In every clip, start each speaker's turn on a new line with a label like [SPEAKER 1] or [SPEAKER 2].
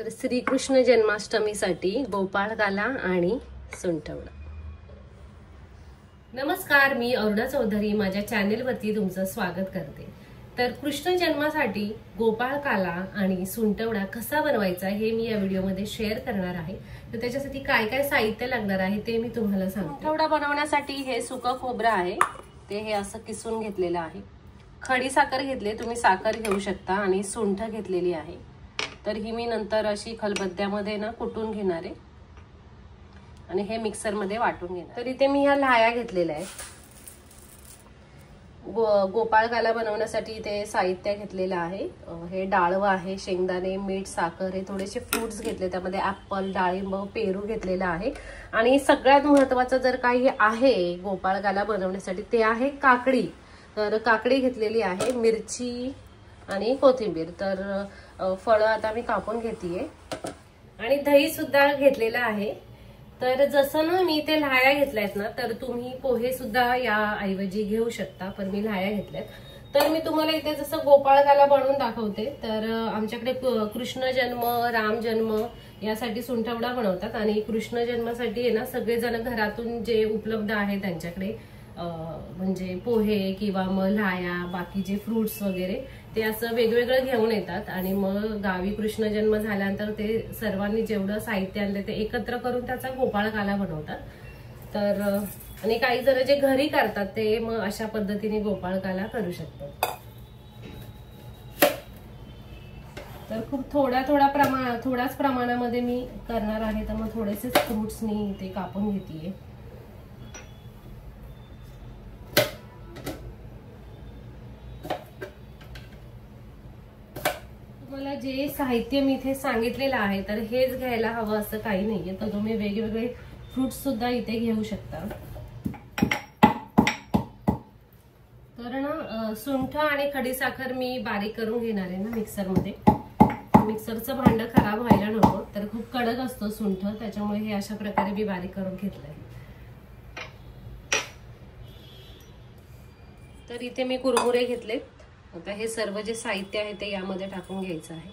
[SPEAKER 1] तर श्रीकृष्ण जन्माष्टमीसाठी गोपाळकाला आणि सुंठवडा। नमस्कार, मी अरुणा चौधरी माझ्या चॅनेलवरती तुमचं स्वागत करते। तर कृष्ण जन्मासाठी गोपाळकाला आणि सुंठवडा कसा बनवायचा हे मी या व्हिडिओमध्ये शेअर करणार आहे। तर त्याच्यासाठी काय काय साहित्य लागणार आहे ते मी तुम्हाला सांगते। सुंठवडा बनवण्यासाठी हे सुकं खोबरं आहे, ते हे असं किसून घेतलेलं आहे। खडी साखर घेतली, तुम्ही साखर घेऊ शकता, आणि सुंठ घेतलेली आहे। तर ही मी नंतर अशी खलबत्त्यामध्ये ना कुटून घेणार आहे आणि हे मिक्सर मध्ये वाटून घेणार। तर इथे मी ह्या लाह्या घेतलेल्या आहेत। गोपाळकाला बनवण्यासाठी इथे साहित्य घेतलेलं आहे। हे डाळव आहे, शेंगदाणे, मीठ, साखर, हे थोडेसे फ्रुट्स घेतले, त्यामध्ये ऍपल, डाळिंब, पेरू घेतलेला आहे। आणि सगळ्यात महत्त्वाचं जर काही आहे गोपाळकाला बनवण्यासाठी ते आहे काकडी। तर काकडी घेतलेली आहे, मिरची आणि कोथिंबीर। तर फळं आता मी कापून घेतेय आणि दही सुद्धा घेतलेलं आहे। तर जसं ना मी इथे लाह्या घेतल्यात ना, तर तुम्ही पोहे सुद्धा या ऐवजी घेऊ शकता, पण मी लाह्या घेतल्यात। तर मी तुम्हाला इथे जसं गोपाळकाला बनवून दाखवते। तर आमच्याकडे कृष्ण जन्म, राम जन्म यासाठी सुंठवडा बनवतात, आणि कृष्ण जन्मासाठी आहे ना सगळेजण घरातून जे उपलब्ध आहे त्यांच्याकडे म्हणजे पोहे किंवा मग लाह्या, बाकीचे फ्रुट्स वगैरे ते असं वेगवेगळं घेऊन येतात। आणि मग गावी कृष्ण जन्म झाल्यानंतर ते सर्वांनी जेवढं साहित्य आणलं ते एकत्र करून त्याचा गोपाळकाला बनवतात। तर आणि काही जण जे घरी करतात ते मग अशा पद्धतीने गोपाळकाला करू शकतात। तर खूप थोड्याच प्रमाणामध्ये मी करणार आहे, तर मग थोडेसे फ्रुट्स मी इथे कापून घेतेय। तुम्हाला जे साहित्य मी इथे सांगितलेलं आहे तर हेच घ्यायला हवं असं काही नाहीये, तर तुम्ही वेगवेगळे फ्रुट्स सुद्धा इथे घेऊ शकता। तर ना सुंठ आणि खडीसाखर मी बारीक करून घेणार आहे ना मिक्सर मध्ये। मिक्सरचं भांडं खराब व्हायला नको, तर खूप कडक असतो सुंठ, त्याच्यामुळे हे अशा प्रकारे मी बारीक करून घेतलंय। तर इथे मी कुरमुरे घेतले। आता हे सर्व जे साहित्य आहे ते यामध्ये टाकून घ्यायचं आहे।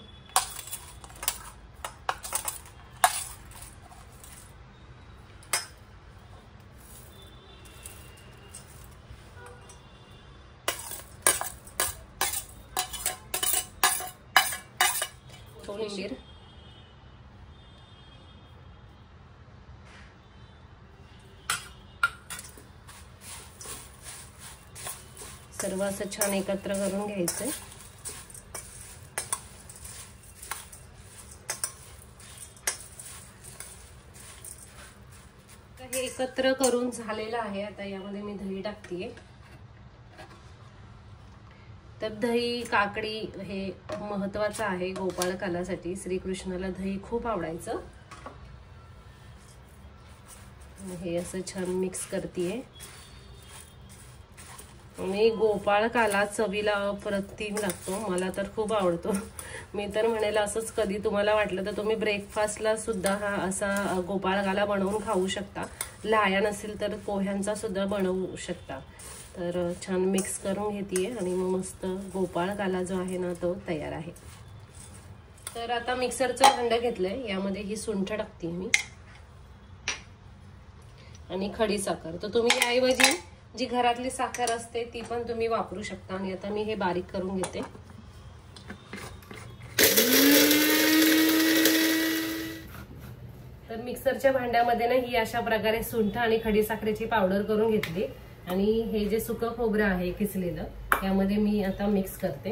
[SPEAKER 1] कोथिंबीर, सर्व असं छान एकत्र करून घ्यायचं। हे एकत्र करून झालेलं आहे। आता यामध्ये मी दही टाकतेय। तर दही, काकडी हे महत्वाचं आहे गोपाळकालासाठी। श्रीकृष्णाला दही खूप आवडायचं। हे असं छान मिक्स करतेय। आणि गोपाळकाला चवीला अप्रतिम लागतो, मला तर खूप आवडतो। मी तर म्हणेल असंच कधी तुम्हाला वाटलं तर तुम्ही ब्रेकफास्टला सुद्धा हा असा गोपाळकाला बनवून खाऊ शकता। लाह्या नसेल तर पोह्यांचा सुद्धा बनवू शकता। तर छान मिक्स करून घेतेय आणि मग मस्त गोपाळकाला जो आहे ना तो तयार आहे। तर आता मिक्सरचं भांडं घेतलंय, यामध्ये ही सुंठ टाकतेय मी आणि खडीसाखर। तर तुम्ही याऐवजी जी घरातली साखर असते ती पण तुम्ही वापरू शकता। आणि आता मी हे बारीक करून घेते। तर मिक्सरच्या भांड्यामध्ये ना ही अशा प्रकारे सुंठ आणि खडीसाखरेची पावडर करून घेतली, आणि हे जे सुकं खोबरं आहे किसलेलं यामध्ये मी आता मिक्स करते।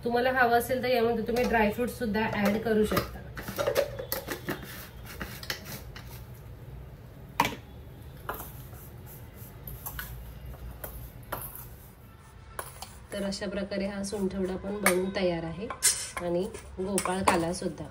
[SPEAKER 1] तुम्हाला हवं असेल तर यामध्ये तुम्ही ड्रायफ्रूट सुद्धा ऍड करू शकता। तर अशा प्रकारे हा सुंठवडा पण बनवून तयार आहे, आणि गोपाळकाला सुद्धा।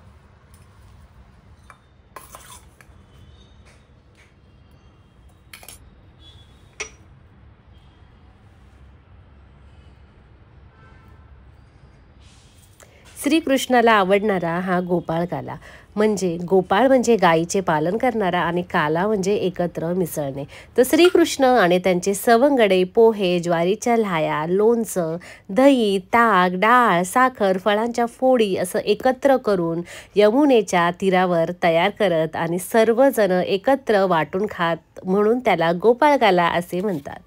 [SPEAKER 1] श्रीकृष्णाला आवडणारा हा गोपाळ काला, म्हणजे गोपाळ म्हणजे गायीचे पालन करणारा आणि काला म्हणजे एकत्र मिसळणे. तर श्रीकृष्ण आणि त्यांचे सवंगडे पोहे, ज्वारीच्या लाह्या, लोणचं, दही, ताक, डाळ, साखर, फळांच्या फोडी असं एकत्र करून यमुनेच्या तीरावर तयार करत आणि सर्वजण एकत्र वाटून खात, म्हणून त्याला गोपाळ काला असे म्हणतात.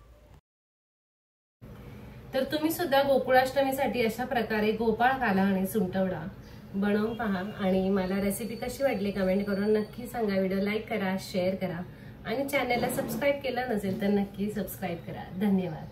[SPEAKER 1] तर तुम्ही सुद्धा गोकुळाष्टमीसाठी अशा प्रकारे गोपाळ काला आणि सुंठवडा बनवून पहा आणि मला रेसिपी कशी वाटली कमेंट करून नक्की सांगा. व्हिडिओ लाईक करा, शेअर करा आणि चॅनलला सबस्क्राईब केलं नसेल तर नक्की सबस्क्राईब करा. धन्यवाद.